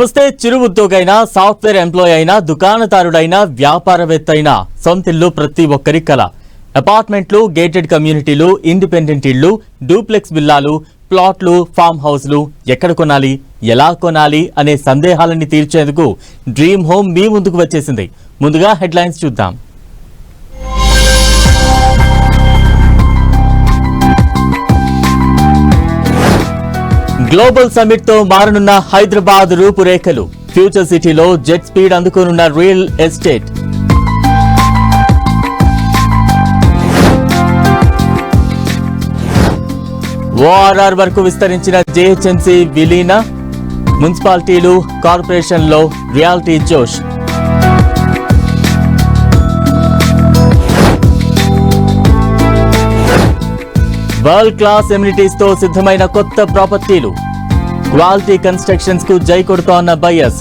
నమస్తే. చిరు ఉద్యోగైనా, software employee అయినా, దుకాణదారుడైనా, వ్యాపారవేత్త అయినా సొంతిల్లు ప్రతి ఒక్కరి కల. అపార్ట్మెంట్లు, గేటెడ్ కమ్యూనిటీలు, ఇండిపెండెంట్ ఇళ్లు, డూప్లెక్స్ విల్లాలు, ప్లాట్లు, ఫామ్ హౌస్లు ఎక్కడ కొనాలి, ఎలా కొనాలి అనే సందేహాలన్నీ తీర్చేందుకు డ్రీమ్ హోమ్ మీ ముందుకు వచ్చేసింది. ముందుగా హెడ్లైన్స్ చూద్దాం. గ్లోబల్ సమ్మిట్ తో మారనున్న హైదరాబాద్ రూపురేఖలు. ఫ్యూచర్ సిటీలో జెట్ స్పీడ్ అందుకోనున్న రియల్ ఎస్టేట్. ఓఆర్ఆర్ వరకు విస్తరించిన జీహెచ్ఎంసీ విలీన. మున్సిపాలిటీలు, కార్పొరేషన్లో రియాలిటీ జోష్. వరల్డ్ క్లాస్ ఎమ్యూనిటీస్ తో సిద్ధమైన కొత్త ప్రాపర్టీలు. క్వాలిటీ కన్స్ట్రక్షన్స్ కు జై కొడుతోన్న బయర్స్.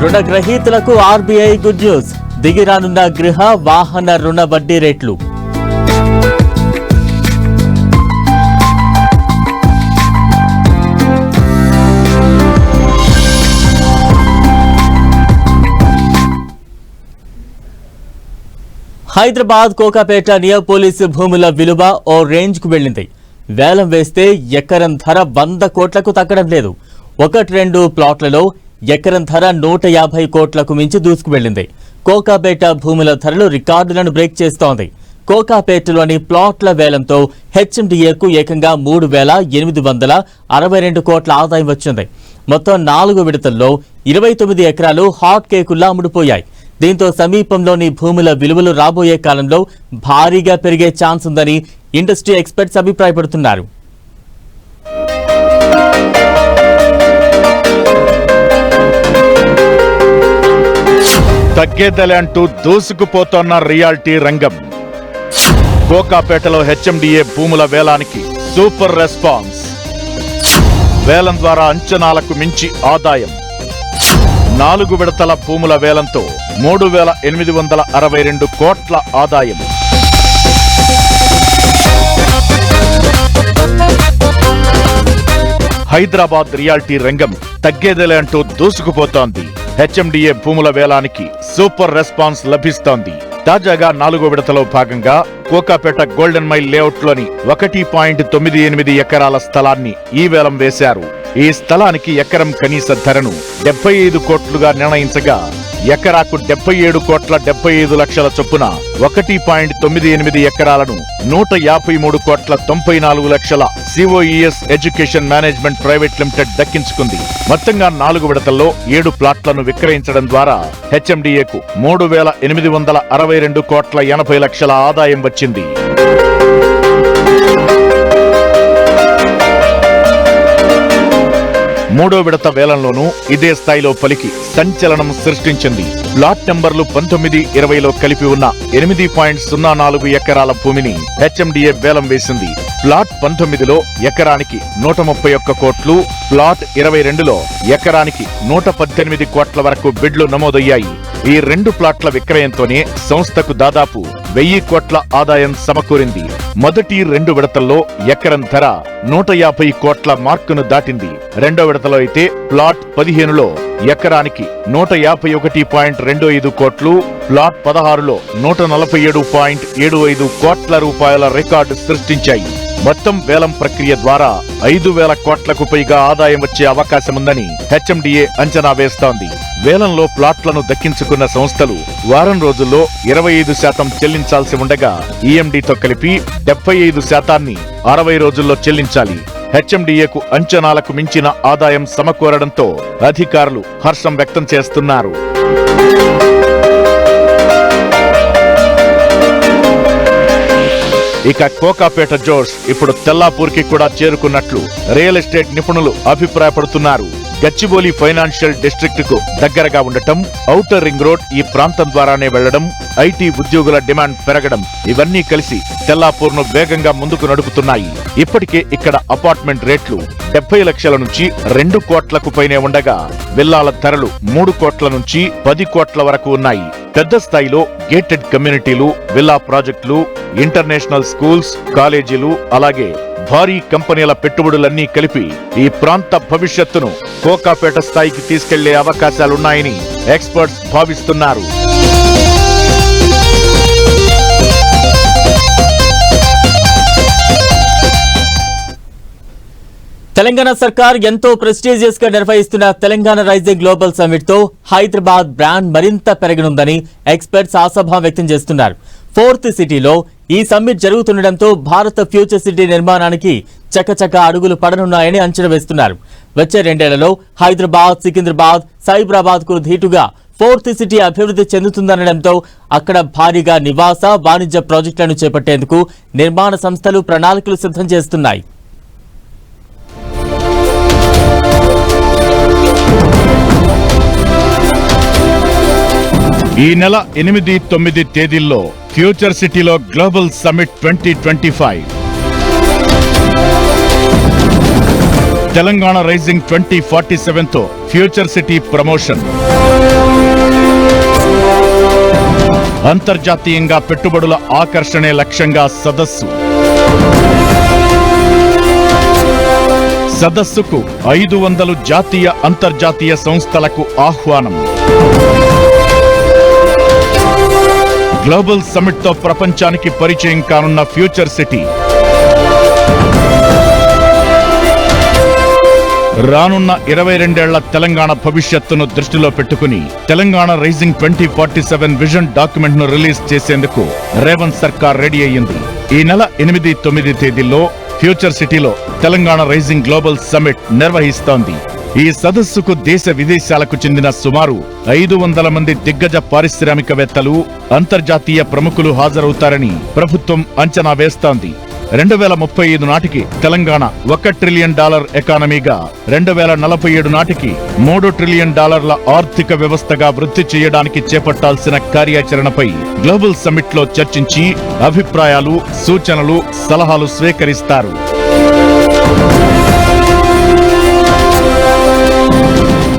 రుణగ్రహీతలకు ఆర్బీఐ గుడ్ న్యూస్. దిగిరానున్న గృహ, వాహన రుణ వడ్డీ రేట్లు. హైదరాబాద్ కోకాపేట నియర్ పోలీసు భూముల విలువ ఓ రేంజ్ కు వెళ్లింది. వేలం వేస్తే ఎకరం ధర 100 కోట్లకు తగ్గడం లేదు. 1-2 ప్లాట్లలో ఎకరం ధర 150 కోట్లకు మించి దూసుకు వెళ్లింది. కోకాపేట భూముల ధరలు రికార్డులను బ్రేక్ చేస్తోంది. కోకాపేటలోని ప్లాట్ల వేలంతో హెచ్ఎండిఏకు ఏకంగా 3,862 కోట్ల ఆదాయం వచ్చింది. మొత్తం 4 విడతల్లో 29 ఎకరాలు హాట్ కేకుల్లా అమ్ముడుపోయాయి. దీంతో సమీపంలోని భూముల విలువలు రాబోయే కాలంలో భారీగా పెరిగే ఛాన్స్ ఉందని ఇండస్ట్రీ ఎక్స్పర్ట్స్ అభిప్రాయపడుతున్నారు. తగ్గేదలే అంటూ దూసుకుపోతోన్న రియాలిటీ రంగం. కోకాపేటలో హెచ్ఎండిఏ భూముల వేలానికి సూపర్ రెస్పాన్స్. వేలం ద్వారా అంచనాలకు మించి ఆదాయం. 4 విడతల భూముల వేలంతో 3,862 కోట్ల ఆదాయం. హైదరాబాద్ రియాలిటీ రంగం తగ్గేదలే అంటూ దూసుకుపోతోంది. హెచ్ఎండిఏ భూముల వేలానికి సూపర్ రెస్పాన్స్ లభిస్తోంది. తాజాగా 4వ విడతలో భాగంగా కోకాపేట గోల్డెన్ మైల్ లేఅవుట్లోని 1.98 ఎకరాల స్థలాన్ని ఈ వేలం వేశారు. ఈ స్థలానికి ఎకరం కనీస ధరను 75 కోట్లుగా నిర్ణయించగా ఎకరాకు 77,75 లక్షల చొప్పున 1.98 ఎకరాలను 153,94 లక్షల COES education management private limited దక్కించుకుంది. మొత్తంగా 4 విడతల్లో 7 ప్లాట్లను విక్రయించడం ద్వారా హెచ్ఎండిఏకు 3,862 కోట్ల 80 లక్షల ఆదాయం వచ్చింది. మూడో విడత వేలంలోనూ ఇదే స్థాయిలో పలికి సంచలనం సృష్టించింది. ప్లాట్ నంబర్లు 19, 20లో కలిపి ఉన్న 8.04 ఎకరాల భూమిని హెచ్ఎండిఏ వేలం వేసింది. ప్లాట్ 19లో ఎకరానికి 131 కోట్లు, ప్లాట్ 22లో ఎకరానికి 118 కోట్ల వరకు బిడ్లు నమోదయ్యాయి. ఈ 2 ప్లాట్ల విక్రయంతోనే సంస్థకు దాదాపు 1000 కోట్ల ఆదాయం సమకూరింది. మొదటి 2 విడతల్లో ఎకరం ధర 150 కోట్ల మార్కును దాటింది. రెండో విడతలో అయితే ప్లాట్ 15లో ఎకరానికి 151.25 కోట్లు, ప్లాట్ 16లో 147.75 కోట్ల రూపాయల రికార్డు సృష్టించాయి. మొత్తం వేలం ప్రక్రియ ద్వారా 5,000 కోట్లకు పైగా ఆదాయం వచ్చే అవకాశముందని హెచ్ఎండిఏ అంచనా వేస్తోంది. వేలంలో ప్లాట్లను దక్కించుకున్న సంస్థలు వారం రోజుల్లో 25% చెల్లించాల్సి ఉండగా ఈఎండితో కలిపి 75% 60 రోజుల్లో చెల్లించాలి. హెచ్ఎండిఏకు అంచనాలకు మించిన ఆదాయం సమకూరడంతో అధికారులు హర్షం వ్యక్తం చేస్తున్నారు. ఇక కోకాపేట జోష్ ఇప్పుడు తెల్లాపూర్కి కూడా చేరుకున్నట్లు రియల్ ఎస్టేట్ నిపుణులు అభిప్రాయపడుతున్నారు. గచ్చిబౌలి ఫైనాన్షియల్ డిస్ట్రిక్ట్ కు దగ్గరగా ఉండటం, ఔటర్ రింగ్ రోడ్ ఈ ప్రాంతం ద్వారానే వెళ్లడం, ఐటీ ఉద్యోగుల డిమాండ్ పెరగడం ఇవన్నీ కలిసి తెల్లాపూర్ ను వేగంగా ముందుకు నడుపుతున్నాయి. ఇప్పటికే ఇక్కడ అపార్ట్మెంట్ రేట్లు 70 లక్షల నుంచి 2 కోట్లకు పైనే ఉండగా విల్లాల ధరలు 3 కోట్ల నుంచి 10 కోట్ల వరకు ఉన్నాయి. పెద్ద స్థాయిలో గేటెడ్ కమ్యూనిటీలు, విల్లా ప్రాజెక్టులు, ఇంటర్నేషనల్ స్కూల్స్, కాలేజీలు, అలాగే భారీ కంపెనీల పెట్టుబడులన్నీ కలిపి ఈ ప్రాంత భవిష్యత్తును కోకాపేట స్థాయికి తీసుకెళ్లే అవకాశాలున్నాయని ఎక్స్పర్ట్స్ భావిస్తున్నారు. తెలంగాణ సర్కార్ ఎంతో ప్రెస్టీజియస్ గా నిర్వహిస్తున్న తెలంగాణ రైజింగ్ గ్లోబల్ సమ్మిట్ తో హైదరాబాద్ బ్రాండ్ మరింత పెరగనుందని ఎక్స్పర్ట్స్ ఆశాభావం వ్యక్తం చేస్తున్నారు. 4th సిటీలో ఈ సమ్మిట్ జరుగుతుండటంతో భారత ఫ్యూచర్ సిటీ నిర్మాణానికి చకచక అడుగులు పడనున్నాయని అంచనా వేస్తున్నారు. వచ్చే 2 ఏళ్లలో హైదరాబాద్, సికింద్రాబాద్, సైబరాబాద్ కు ధీటుగా 4th సిటీ అభివృద్ధి చెందుతుందనడంతో అక్కడ భారీగా నివాస, వాణిజ్య ప్రాజెక్టులను చేపట్టేందుకు నిర్మాణ సంస్థలు ప్రణాళికలు సిద్ధం చేస్తున్నాయి. ఈ నెల 8, 9 తేదీల్లో ఫ్యూచర్ సిటీలో గ్లోబల్ సమ్మిట్ 2025, తెలంగాణ రైజింగ్ 2047 తో ఫ్యూచర్ సిటీ ప్రమోషన్, అంతర్జాతీయంగా పెట్టుబడుల ఆకర్షణే లక్ష్యంగా సదస్సుకు 500 జాతీయ, అంతర్జాతీయ సంస్థలకు ఆహ్వానం. గ్లోబల్ సమ్మిట్ తో ప్రపంచానికి పరిచయం కానున్న ఫ్యూచర్ సిటీ రానున్న 22 ఏళ్ల తెలంగాణ భవిష్యత్తును దృష్టిలో పెట్టుకుని తెలంగాణ రైజింగ్ 2047 విజన్ డాక్యుమెంట్ ను రిలీజ్ చేసేందుకు రేవంత్ సర్కార్ రెడీ అయ్యింది. ఈ నెల 8, 9 తేదీల్లో ఫ్యూచర్ సిటీలో తెలంగాణ రైజింగ్ గ్లోబల్ సమ్మిట్ నిర్వహిస్తోంది. ఈ సదస్సుకు దేశ విదేశాలకు చెందిన సుమారు 500 మంది దిగ్గజ పారిశ్రామికవేత్తలు, అంతర్జాతీయ ప్రముఖులు హాజరవుతారని ప్రభుత్వం అంచనా వేస్తోంది. 2035 నాటికి తెలంగాణ $1 ట్రిలియన్ ఎకానమీగా, 2047 నాటికి $3 ట్రిలియన్ ఆర్థిక వ్యవస్థగా వృద్ధి చేయడానికి చేపట్టాల్సిన కార్యాచరణపై గ్లోబల్ సమ్మిట్ లో చర్చించి అభిప్రాయాలు, సూచనలు, సలహాలు స్వీకరిస్తారు.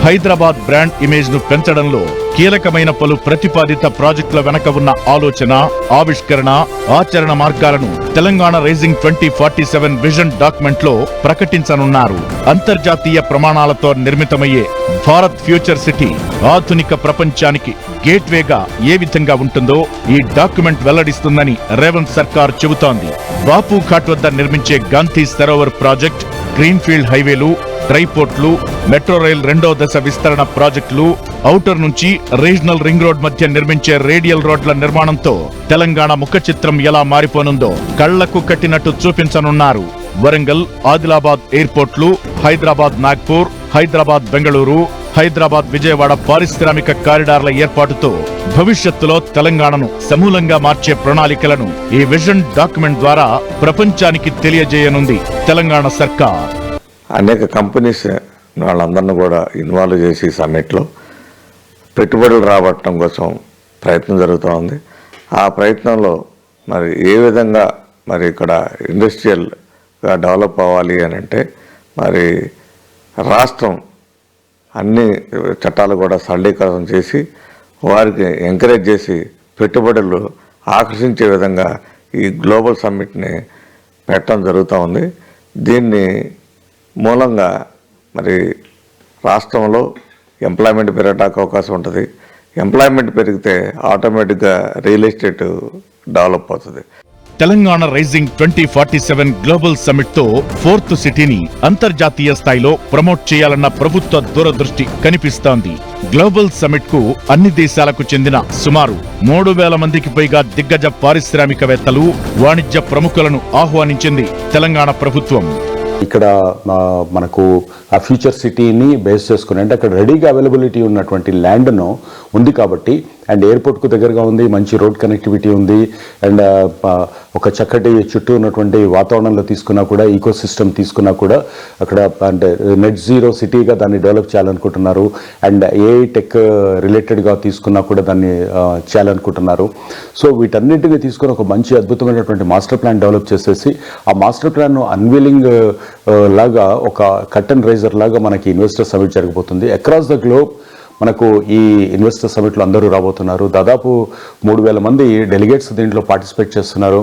హైదరాబాద్ బ్రాండ్ ఇమేజ్ ను పెంచడంలో కీలకమైన పలు ప్రతిపాదిత ప్రాజెక్టుల వెనక ఉన్న ఆలోచన, ఆవిష్కరణ, ఆచరణ మార్గాలను తెలంగాణ రైజింగ్ 2047 విజన్ డాక్యుమెంట్ లో ప్రకటించనున్నారు. అంతర్జాతీయ ప్రమాణాలతో నిర్మితమయ్యే భారత్ ఫ్యూచర్ సిటీ ఆధునిక ప్రపంచానికి గేట్వేగా ఏ విధంగా ఉంటుందో ఈ డాక్యుమెంట్ వెల్లడిస్తుందని రేవంత్ సర్కార్ చెబుతోంది. బాపు ఘాట్ వద్ద నిర్మించే గాంధీ సరోవర్ ప్రాజెక్ట్, గ్రీన్ఫీల్డ్ హైవేలు, డ్రైపోర్ట్లు, మెట్రో రైల్ 2వ దశ విస్తరణ ప్రాజెక్టులు, ఔటర్ నుంచి రీజనల్ రింగ్ రోడ్ మధ్య నిర్మించే రేడియల్ రోడ్ల నిర్మాణంతో తెలంగాణ ముఖ చిత్రం ఎలా మారిపోనుందో కళ్లకు కట్టినట్టు చూపించనున్నారు. వరంగల్, ఆదిలాబాద్ ఎయిర్పోర్ట్లు, హైదరాబాద్ నాగ్పూర్, హైదరాబాద్ బెంగళూరు, హైదరాబాద్ విజయవాడ పారిశ్రామిక కారిడార్ల ఏర్పాటుతో భవిష్యత్తులో తెలంగాణను సమూలంగా మార్చే ప్రణాళికలను ఈ విజన్ డాక్యుమెంట్ ద్వారా ప్రపంచానికి తెలియజేయనుంది తెలంగాణ సర్కార్. అనేక కంపెనీస్ వాళ్ళందరినీ కూడా ఇన్వాల్వ్ చేసి సమ్మిట్లో పెట్టుబడులు రాబట్టడం కోసం ప్రయత్నం జరుగుతూ ఉంది. ఆ ప్రయత్నంలో మరి ఏ విధంగా మరి ఇక్కడ ఇండస్ట్రియల్గా డెవలప్ అవ్వాలి అని అంటే మరి రాష్ట్రం అన్ని చట్టాలు కూడా సరళీకరణ చేసి వారికి ఎంకరేజ్ చేసి పెట్టుబడులు ఆకర్షించే విధంగా ఈ గ్లోబల్ సమ్మిట్ని పెట్టడం జరుగుతూ ఉంది. దీన్ని మూలంగా మరి రాష్ట్రంలో ఎంప్లాయ్మెంట్ పెరగడానికి అవకాశం ఉంటుంది. ఎంప్లాయ్మెంట్ పెరిగితే ఆటోమేటిక్గా రియల్ ఎస్టేట్ డెవలప్ అవుతుంది. తెలంగాణ రైజింగ్ 2047 గ్లోబల్ సమ్మిట్ తో 4th సిటీని అంతర్జాతీయ స్థాయిలో ప్రమోట్ చేయాలన్న ప్రభుత్వ దూరదృష్టి కనిపిస్తోంది. గ్లోబల్ సమ్మిట్ కు అన్ని దేశాలకు చెందిన సుమారు 3000 మందికి పైగా దిగ్గజ పారిశ్రామికవేత్తలు, వాణిజ్య ప్రముఖులను ఆహ్వానించింది తెలంగాణ ప్రభుత్వం. ఇక్కడ మనకు ఆ ఫ్యూచర్ సిటీని బేస్ చేసుకుని, అంటే అక్కడ రెడీగా అవైలబిలిటీ ఉన్నటువంటి ల్యాండ్ను ఉంది కాబట్టి, అండ్ ఎయిర్పోర్ట్కు దగ్గరగా ఉంది, మంచి రోడ్ కనెక్టివిటీ ఉంది, అండ్ ఒక చక్కటి చుట్టూ ఉన్నటువంటి వాతావరణంలో తీసుకున్నా కూడా, ఈకో సిస్టమ్ తీసుకున్నా కూడా అక్కడ అంటే నెట్ జీరో సిటీగా దాన్ని డెవలప్ చేయాలనుకుంటున్నారు. అండ్ ఏఐ టెక్ రిలేటెడ్గా తీసుకున్నా కూడా దాన్ని చేయాలనుకుంటున్నారు. సో వీటన్నింటినీ తీసుకొని ఒక మంచి అద్భుతమైనటువంటి మాస్టర్ ప్లాన్ డెవలప్ చేసేసి, ఆ మాస్టర్ ప్లాన్ అన్వీలింగ్ లాగా ఒక కర్టన్ రైజర్ లాగా మనకి ఇన్వెస్టర్ సమిట్ జరగబోతుంది. అక్రాస్ ద గ్లోబ్ మనకు ఈ ఇన్వెస్టర్ సమిట్లో అందరూ రాబోతున్నారు. దాదాపు 3,000 మంది డెలిగేట్స్ దీంట్లో పార్టిసిపేట్ చేస్తున్నారు.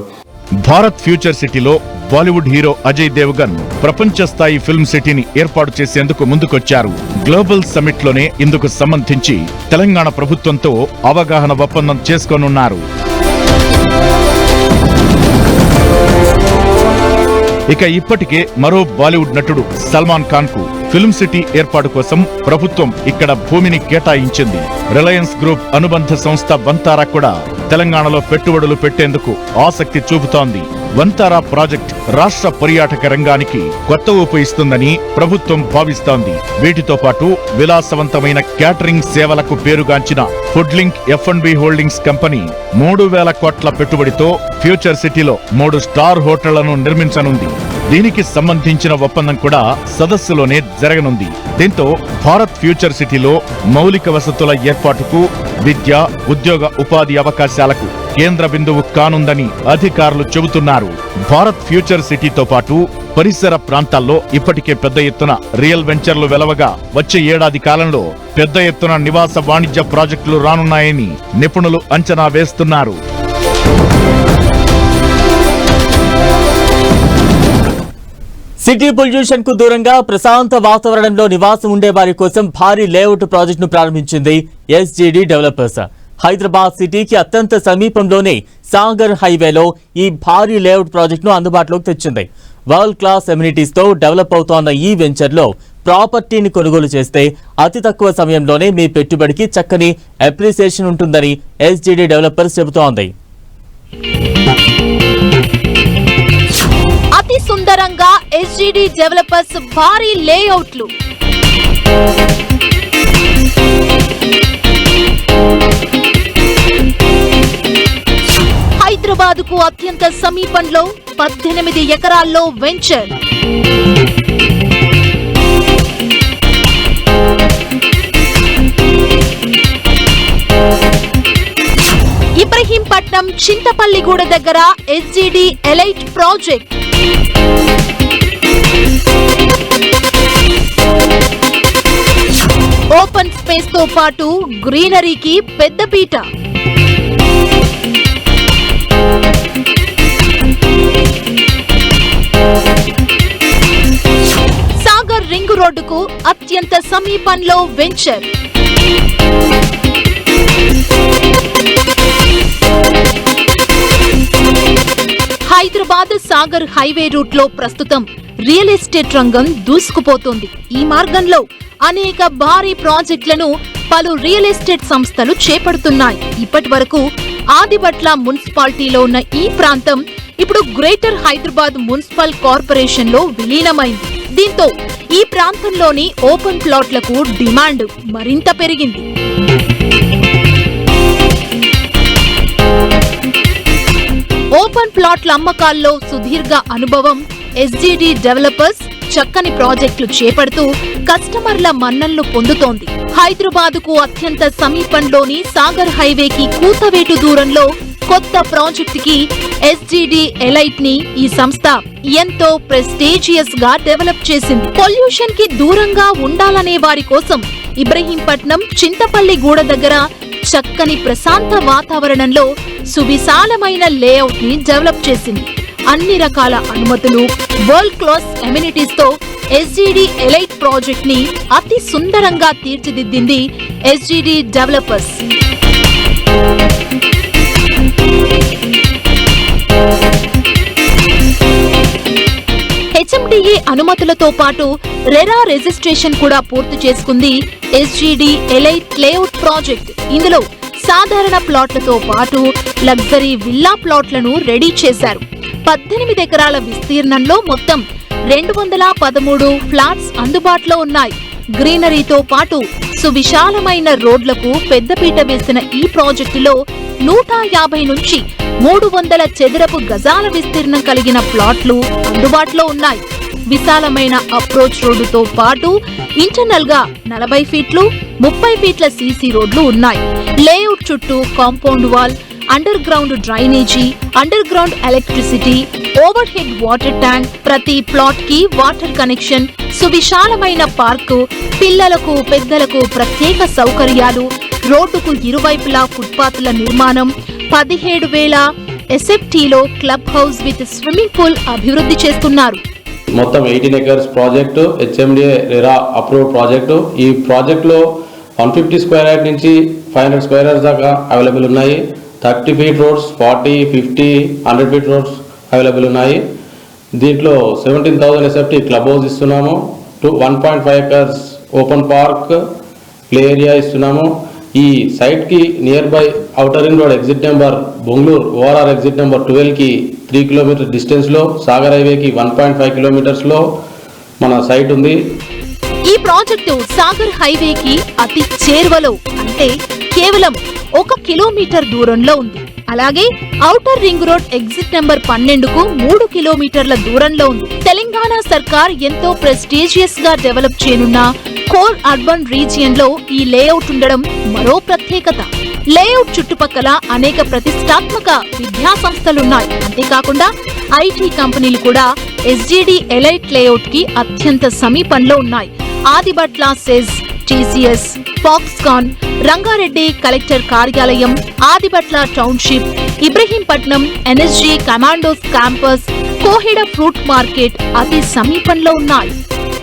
భారత్ ఫ్యూచర్ సిటీలో బాలీవుడ్ హీరో అజయ్ దేవగన్ ప్రపంచ స్థాయి ఫిల్మ్ సిటీని ఏర్పాటు చేసేందుకు ముందుకొచ్చారు. గ్లోబల్ సమిట్ లోనే ఇందుకు సంబంధించి తెలంగాణ ప్రభుత్వంతో అవగాహన ఒప్పందం చేసుకోనున్నారు. ఇక ఇప్పటికే మరో బాలీవుడ్ నటుడు సల్మాన్ ఖాన్ కు ఫిల్మ్ సిటీ ఏర్పాటు కోసం ప్రభుత్వం ఇక్కడ భూమిని కేటాయించింది. రిలయన్స్ గ్రూప్ అనుబంధ సంస్థ వంతారా కూడా తెలంగాణలో పెట్టుబడులు పెట్టేందుకు ఆసక్తి చూపుతోంది. వంతారా ప్రాజెక్ట్ రాష్ట్ర పర్యాటక రంగానికి కొత్త ఊపు ఇస్తుందని ప్రభుత్వం భావిస్తోంది. వీటితో పాటు విలాసవంతమైన క్యాటరింగ్ సేవలకు పేరుగాంచిన ఫుడ్లింక్ F&B హోల్డింగ్స్ కంపెనీ 3,000 కోట్ల పెట్టుబడితో ఫ్యూచర్ సిటీలో 3 స్టార్ హోటళ్లను నిర్మించనుంది. దీనికి సంబంధించిన ఒప్పందం కూడా సదస్సులోనే జరగనుంది. దీంతో భారత్ ఫ్యూచర్ సిటీలో మౌలిక వసతుల ఏర్పాటుకు, విద్య, ఉద్యోగ ఉపాధి అవకాశాలకు కేంద్ర బిందువు కానుందని అధికారులు చెబుతున్నారు. భారత్ ఫ్యూచర్ సిటీతో పాటు పరిసర ప్రాంతాల్లో ఇప్పటికే పెద్ద ఎత్తున రియల్ వెంచర్లు వెలవగా, వచ్చే ఏడాది కాలంలో పెద్ద ఎత్తున నివాస వాణిజ్య ప్రాజెక్టులు రానున్నాయని నిపుణులు అంచనా వేస్తున్నారు. సిటీ పొల్యూషన్ కు దూరంగా ప్రశాంత వాతావరణంలో నివాసం ఉండే వారి కోసం భారీ లేఅవుట్ ప్రాజెక్టును ప్రారంభించింది SGD డెవలపర్స్. హైదరాబాద్ సిటీకి అత్యంత సమీపంలోనే సాగర్ హైవేలో ఈ భారీ లేఅవుట్ ప్రాజెక్టును అందుబాటులోకి తెచ్చింది. వరల్డ్ క్లాస్ ఎమ్యూనిటీస్ తో డెవలప్ అవుతోన్న ఈ వెంచర్లో ప్రాపర్టీని కొనుగోలు చేస్తే అతి తక్కువ సమయంలోనే మీ పెట్టుబడికి చక్కని అప్రిసియేషన్ ఉంటుందని SGD డెవలపర్స్ చెబుతోంది. అతి సుందరంగా SGD డెవలపర్స్ భారీ లేఅవుట్లు. హైదరాబాద్ కు అత్యంత సమీపంలో 18 ఎకరాల్లో వెంచర్. ఇబ్రహీంపట్నం చింతపల్లిగూడ దగ్గర SGD elite project. Open space తో పాటు గ్రీనరీకి పెద్దపీట. సాగర్ రింగ్ రోడ్డుకు అత్యంత సమీపంలో venture. Hyderabad Sagar highway route లో ప్రస్తుతం రియల్ ఎస్టేట్ రంగం దూసుకుపోతోంది. ఈ మార్గంలో అనేక భారీ ప్రాజెక్టులను పలు రియల్ ఎస్టేట్ సంస్థలు చేపడుతున్నాయి. ఇప్పటి వరకు ఆదిబట్ల మున్సిపాలిటీలో ఉన్న ఈ ప్రాంతం ఇప్పుడు గ్రేటర్ హైదరాబాద్ మున్సిపల్ కార్పొరేషన్ లో విలీనమైంది. దీంతో ఈ ప్రాంతంలోని ఓపెన్ ప్లాట్లకు డిమాండ్ మరింత పెరిగింది. ఓపెన్ ప్లాట్ల అమ్మకాల్లో సుదీర్ఘ అనుభవం SGD డెవలపర్స్ చక్కని ప్రాజెక్టులు చేపడుతూ కస్టమర్ల మన్ననలు పొందుతోంది. హైదరాబాద్ కు అత్యంత సమీపంలోని సాగర్ హైవేకి కూతవేటు దూరంలో కొత్త ప్రాజెక్టుకి SGD ఎలైట్ ని ఈ సంస్థ ఎంతో ప్రెస్టీజియస్ గా డెవలప్ చేసింది. పొల్యూషన్ కి దూరంగా ఉండాలనే వారి కోసం ఇబ్రహీంపట్నం చింతపల్లిగూడ దగ్గర చక్కని ప్రశాంత వాతావరణంలో సువిశాలమైన లేఅవుట్ ని డెవలప్ చేసింది. అన్ని రకాల అనుమతులు, వరల్డ్ క్లాస్ ఎమ్యూనిటీస్ తో SGD ఎలైట్ ప్రాజెక్ట్ ని అతి సుందరంగా తీర్చిదిద్దింది SGD డెవలపర్స్. HMDA అనుమతులతో పాటు రెరా రిజిస్ట్రేషన్ కూడా పూర్తి చేసుకుంది SGD ఎలైట్ లేఅవుట్ ప్రాజెక్ట్. ఇందులో సాధారణ ప్లాట్లతో పాటు లగ్జరీ విల్లా ప్లాట్లను రెడీ చేశారు. 18 ఎకరాల విస్తీర్ణంలో మొత్తం 213 ఫ్లాట్స్ అందుబాటులో ఉన్నాయి. గ్రీనరీతో పాటు సువిశాలమైన రోడ్లకు పెద్దపీట వేసిన ఈ ప్రాజెక్టులో 150 నుంచి 300 చదరపు గజాల విస్తీర్ణం కలిగిన ప్లాట్లు అందుబాటులో ఉన్నాయి. విశాలమైన అప్రోచ్ రోడ్డుతో పాటు ఇంటర్నల్ గా 40 ఫీట్లు 30 ఫీట్ల సీసీ రోడ్లు ఉన్నాయి. లేఅవుట్ చుట్టూ compound wall, underground drainage, underground electricity, overhead water tank, ప్రతి ప్లాట్ కి వాటర్ కనెక్షన్, సువిశాలమైన పార్కు, పిల్లలకు పెద్దలకు ప్రత్యేక సౌకర్యాలు, రోడ్డుకు ఇరువైపులా ఫుట్పాత్ల నిర్మాణం, 17,000 ఎస్ఎఫ్టీలో club house with swimming pool అభివృద్ధి చేస్తున్నారు. మొత్తం 18 acres project HMDA RERA approved project. ఈ ప్రాజెక్టులో 150 స్క్వేర్ యార్డ్ నుంచి 500 స్క్వేర్ యార్డ్స్ దాకా అవైలబుల్ ఉన్నాయి. 30 feet roads, 40, 50, 100 feet roads available ఉన్నాయి. దీంట్లో 17,000 ఎస్ఎఫ్టీ క్లబ్ హౌస్ ఇస్తున్నాము. 1.5 acres open park play area ఇస్తున్నాము. ఈ సైట్కి nearby outer ring road exit number Bongulur ORR exit number 12కి 3 కిలోమీటర్ డిస్టెన్స్లో, సాగర్ హైవేకి 1.5 కిలోమీటర్స్లో మన సైట్ ఉంది. ఈ ప్రాజెక్టు సాగర్ హైవేకి అతి చేరువలో, అంటే కేవలం 1 కిలోమీటర్ దూరంలో ఉంది. అలాగే outer ring road exit number 12కు 3 కిలోమీటర్ల దూరంలో ఉంది. తెలంగాణ సర్కార్ ఎంతో ప్రెస్టీజియస్ గా డెవలప్ చేయనున్న కోర్ అర్బన్ రీజియన్ లో ఈ లేఅవుట్ ఉండడం మరో ప్రత్యేకత. లేఅవుట్ చుట్టుపక్కల అనేక ప్రతిష్టాత్మక విద్యా సంస్థలున్నాయి. అంతేకాకుండా ఐటీ కంపెనీలు కూడా ఎస్జీడీ ఎలైట్ లేఅవుట్ కి అత్యంత సమీపంలో ఉన్నాయి. Adibatla SEZ, TCS, Foxconn, Rangareddy collector కార్యాలయం, Adibatla township, Ibrahimpatnam NSG commandos campus, Koheda fruit market అతి సమీపంలో ఉన్నాయి.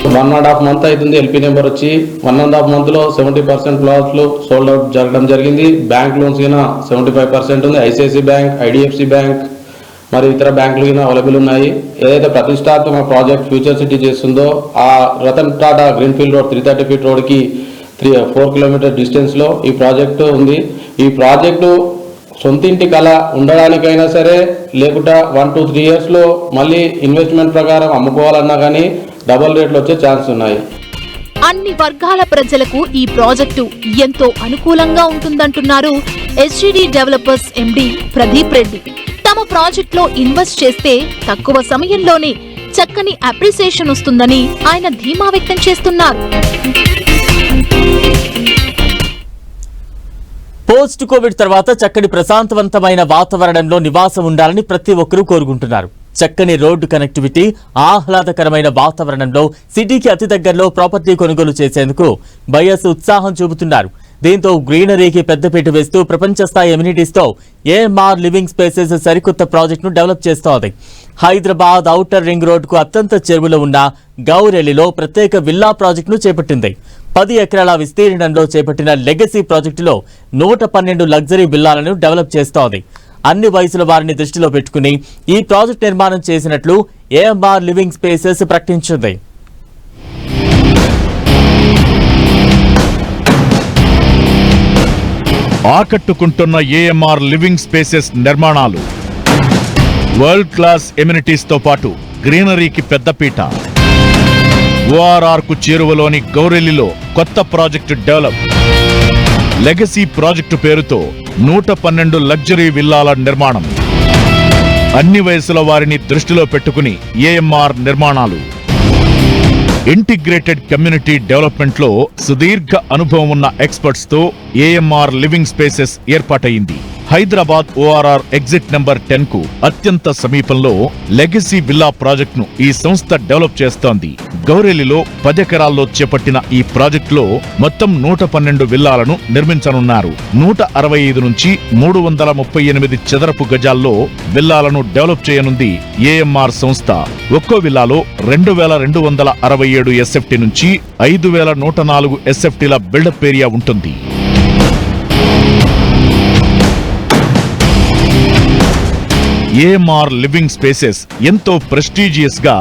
1.5 month అవుతుంది. ఎల్పీ నెంబర్ వచ్చి 1.5 monthలో 70% ప్లాట్లు సోల్డ్ అవుట్ జరగడం జరిగింది. బ్యాంక్ లోన్స్ కింద 75% ఉంది. ఐసిఐసి బ్యాంక్, ఐడిఎఫ్సి బ్యాంక్ మరి ఇతర బ్యాంకులు కింద అవైలబుల్ ఉన్నాయి. ఏదైతే ప్రతిష్టాత్మక ప్రాజెక్ట్ ఫ్యూచర్ సిటీ చేస్తుందో ఆ Ratan Tata greenfield road 330 feet రోడ్కి 4 కిలోమీటర్ డిస్టెన్స్లో ఈ ప్రాజెక్టు ఉంది. ఈ ప్రాజెక్టు సొంతింటి కళ ఉండడానికైనా సరే, లేకుంటే 1 to 3 yearsలో మళ్ళీ ఇన్వెస్ట్మెంట్ ప్రకారం అమ్ముకోవాలన్నా కానీ డబుల్ రేట్లు వచ్చే ఛాన్స్ ఉన్నాయి. అన్ని వర్గాల ప్రజలకు ఈ ప్రాజెక్టు ఎంతో అనుకూలంగా ఉంటుందంటున్నారు SGD developers MD Pradeep Reddy. తమ ప్రాజెక్టులో ఇన్వెస్ట్ చేస్తే తక్కువ సమయంలోనే చక్కని అప్రిసియేషన్ వస్తుందని ఆయన ధీమా వ్యక్తం చేస్తున్నారు. పోస్ట్ కోవిడ్ తర్వాత చక్కని ప్రశాంతవంతమైన వాతావరణంలో నివాసం ఉండాలని ప్రతి ఒక్కరూ కోరుకుంటున్నారు. చక్కని రోడ్డు కనెక్టివిటీ, ఆహ్లాదకరమైన వాతావరణంలో సిటీకి అతి దగ్గరలో ప్రాపర్టీ కొనుగోలు చేసేందుకు బయర్స్ ఉత్సాహం చూపుతున్నారు. దీంతో గ్రీనరీకి పెద్దపీట వేస్తూ ప్రపంచ స్థాయి ఎమ్యూనిటీస్తో ఏఎంఆర్ లివింగ్ స్పేసెస్ సరికొత్త ప్రాజెక్టును డెవలప్ చేస్తోంది. హైదరాబాద్ ఔటర్ రింగ్ రోడ్డుకు అత్యంత చేరువలో ఉన్న గౌరెల్లిలో ప్రత్యేక విల్లా ప్రాజెక్టును చేపట్టింది. 10 ఎకరాల విస్తీర్ణంలో చేపట్టిన లెగసీ ప్రాజెక్టులో 112 లగ్జరీ విల్లాలను డెవలప్ చేస్తోంది. అన్ని వయసుల వారిని దృష్టిలో పెట్టుకుని ఈ ప్రాజెక్ట్ నిర్మాణం చేసినట్లు ఏఎంఆర్ లివింగ్ స్పేసెస్ ప్రకటించింది. ఆకట్టుకుంటున్న ఏఎంఆర్ లివింగ్ స్పేసెస్ నిర్మాణాలు వరల్డ్ క్లాస్ ఎమ్యూనిటీస్ తో పాటు గ్రీనరీకి పెద్దపీట. ఓఆర్ఆర్ కు చేరువలోని గౌరెల్లిలో కొత్త ప్రాజెక్టు డెవలప్. లెగసీ ప్రాజెక్టు పేరుతో 112 లగ్జరీ విల్లాల నిర్మాణం. అన్ని వయసుల వారిని దృష్టిలో పెట్టుకుని ఏఎంఆర్ నిర్మాణాలు. ఇంటిగ్రేటెడ్ కమ్యూనిటీ డెవలప్మెంట్ లో సుదీర్ఘ అనుభవం ఉన్న ఎక్స్పర్ట్స్ తో ఏఎంఆర్ లివింగ్ స్పేసెస్ ఏర్పాటైంది. హైదరాబాద్ ఓఆర్ఆర్ ఎగ్జిట్ నెంబర్ 10 కు అత్యంత సమీపంలో లెగసీ విల్లా ప్రాజెక్టును ఈ సంస్థ డెవలప్ చేస్తోంది. గౌరెల్లిలో 10 ఎకరాల్లో చేపట్టిన ఈ ప్రాజెక్టులో మొత్తం 112 విల్లాలను నిర్మించనున్నారు. 165 నుంచి 338 చదరపు గజాల్లో విల్లాలను డెవలప్ చేయనుంది ఏఎంఆర్ సంస్థ. ఒక్కో విల్లాలో 2267 ఎస్ఎఫ్టీ నుంచి 5104 ఎస్ఎఫ్టీల బిల్డప్ ఏరియా ఉంటుంది. ఏఎంఆర్ లివింగ్ స్పేసెస్ ఎంతో ప్రెస్టీజియస్ గా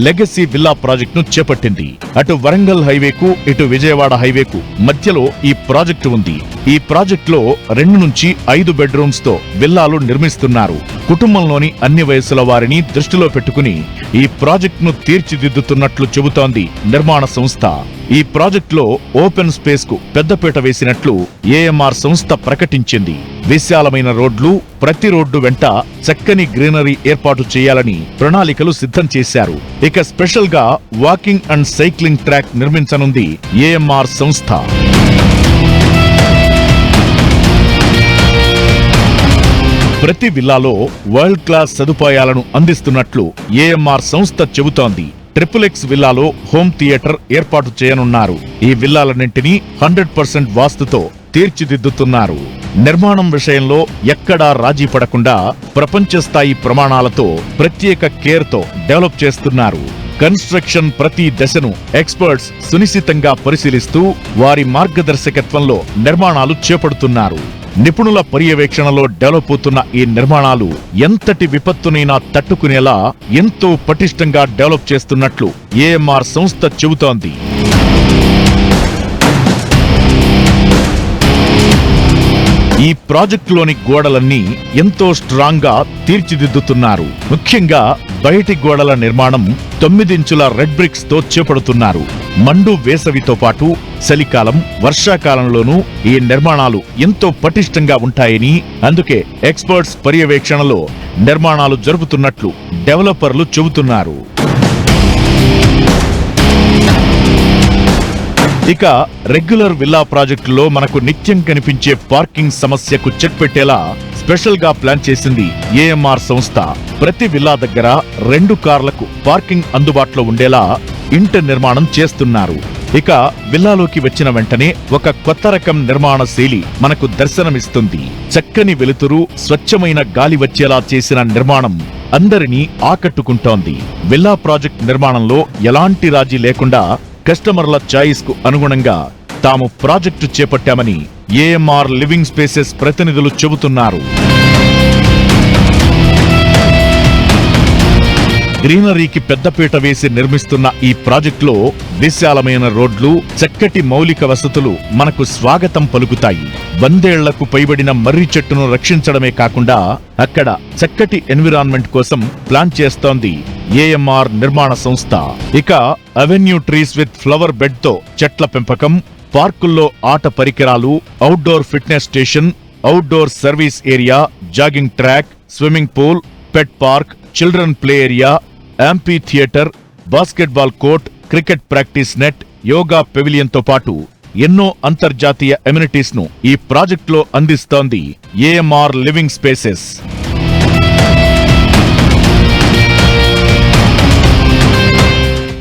లెగసీ విల్లా ప్రాజెక్టును చేపట్టింది. అటు వరంగల్ హైవేకు, ఇటు విజయవాడ హైవేకు మధ్యలో ఈ ప్రాజెక్టు ఉంది. ఈ ప్రాజెక్టులో 2 నుంచి 5 బెడ్రూమ్స్ తో విల్లాలు నిర్మిస్తున్నారు. కుటుంబంలోని అన్ని వయసుల వారిని దృష్టిలో పెట్టుకుని ఈ ప్రాజెక్టును తీర్చిదిద్దుతున్నట్లు చెబుతోంది నిర్మాణ సంస్థ. ఈ ప్రాజెక్టులో ఓపెన్ స్పేస్ కు పెద్దపీట వేసినట్లు ఏఎంఆర్ సంస్థ ప్రకటించింది. విశాలమైన రోడ్లు, ప్రతి రోడ్డు వెంట చక్కని గ్రీనరీ ఏర్పాటు చేయాలని ప్రణాళికలు సిద్ధం చేశారు. ఇక స్పెషల్ గా వాకింగ్ అండ్ సైక్లింగ్ ట్రాక్ నిర్మించనుంది ఏఎంఆర్ సంస్థ. ప్రతి విల్లాలో వరల్డ్ క్లాస్ సదుపాయాలను అందిస్తున్నట్లు ఏఎంఆర్ సంస్థ చెబుతోంది. ట్రిపుల్-ఎక్స్ విల్లాలో హోమ్ థియేటర్ ఏర్పాటు చేయనున్నారు. ఈ విల్లాలన్నింటినీ 100% వాస్తుతో తీర్చిదిద్దుతున్నారు. నిర్మాణం విషయంలో ఎక్కడా రాజీ పడకుండా ప్రపంచ స్థాయి ప్రమాణాలతో ప్రత్యేక కేర్తో డెవలప్ చేస్తున్నారు. కన్స్ట్రక్షన్ ప్రతి దశను ఎక్స్పర్ట్స్ సునిశితంగా పరిశీలిస్తూ వారి మార్గదర్శకత్వంలో నిర్మాణాలు చేపడుతున్నారు. నిపుణుల పర్యవేక్షణలో డెవలప్ అవుతున్న ఈ నిర్మాణాలు ఎంతటి విపత్తునైనా తట్టుకునేలా ఎంతో పటిష్టంగా డెవలప్ చేస్తున్నట్లు ఏఎంఆర్ సంస్థ చెబుతోంది. ఈ ప్రాజెక్టులోని గోడలన్నీ ఎంతో స్ట్రాంగ్ గా తీర్చిదిద్దుతున్నారు. ముఖ్యంగా బయటి గోడల నిర్మాణం 9 ఇంచుల రెడ్ బ్రిక్స్ తో చేపడుతున్నారు. మండు వేసవితో పాటు చలికాలం, వర్షాకాలంలోనూ ఈ నిర్మాణాలు ఎంతో పటిష్టంగా ఉంటాయని, అందుకే ఎక్స్పర్ట్స్ పర్యవేక్షణలో నిర్మాణాలు జరుపుతున్నట్లు డెవలపర్లు చెబుతున్నారు. ఇక రెగ్యులర్ విల్లా ప్రాజెక్టులో మనకు నిత్యం కనిపించే పార్కింగ్ సమస్యకు చెక్ పెట్టేలా స్పెషల్ గా ప్లాన్ చేసింది ఏఎంఆర్ సంస్థ. ప్రతి విల్లా దగ్గర 2 కార్లకు పార్కింగ్ అందుబాటులో ఉండేలా ఇంట నిర్మాణం చేస్తున్నారు. ఇక విల్లాలోకి వచ్చిన వెంటనే ఒక కొత్త రకం నిర్మాణ శైలి మనకు దర్శనమిస్తుంది. చక్కని వెలుతురు, స్వచ్ఛమైన గాలి వచ్చేలా చేసిన నిర్మాణం అందరినీ ఆకట్టుకుంటోంది. విల్లా ప్రాజెక్ట్ నిర్మాణంలో ఎలాంటి రాజీ లేకుండా కస్టమర్ల చాయిస్ కు అనుగుణంగా తాము ప్రాజెక్టు చేపట్టామని ఏఎంఆర్ లివింగ్ స్పేసెస్ ప్రతినిధులు చెబుతున్నారు. గ్రీనరీకి పెద్దపీట వేసి నిర్మిస్తున్న ఈ ప్రాజెక్టులో విశాలమైన రోడ్లు, చక్కటి మౌలిక వసతులు మనకు స్వాగతం పలుకుతాయి. 100 ఏళ్లకు పైబడిన మర్రి చెట్టును రక్షించడమే కాకుండా అక్కడ చక్కటి ఎన్విరాన్మెంట్ కోసం ప్లాన్ చేస్తోంది ఏఎంఆర్ నిర్మాణ సంస్థ. ఇక avenue trees with flower bed తో చెట్ల పెంపకం, పార్కుల్లో ఆట పరికరాలు, outdoor fitness station, outdoor service area, jogging track, swimming pool, pet park, children play area, amphitheatre, basketball court, cricket practice net, yoga pavilion తో పాటు ఎన్నో అంతర్జాతీయ ఎమ్యూనిటీస్ ను ఈ ప్రాజెక్టులో అందిస్తోంది ఏఎంఆర్ లివింగ్ స్పేసెస్.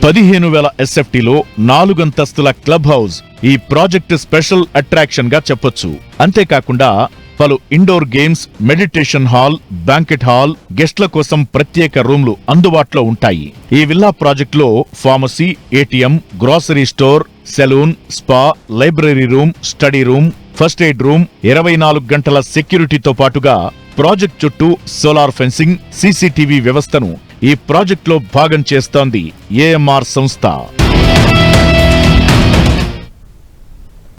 15,000 ఎస్ఎఫ్టీలో 4 అంతస్తుల క్లబ్ హౌస్ ఈ ప్రాజెక్టు స్పెషల్ అట్రాక్షన్ గా చెప్పొచ్చు. అంతేకాకుండా పలు indoor games, meditation hall, banquet hall, గెస్ట్ల కోసం ప్రత్యేక రూమ్లు అందుబాటులో ఉంటాయి. ఈ విల్లా ప్రాజెక్టులో pharmacy, ATM, grocery store, salon, spa, library room, study room, first aid room, 24 గంటల సెక్యూరిటీతో పాటుగా ప్రాజెక్ట్ చుట్టూ సోలార్ ఫెన్సింగ్, సీసీటీవీ వ్యవస్థను ఈ ప్రాజెక్టులో భాగం చేస్తోంది ఏఎంఆర్ సంస్థ.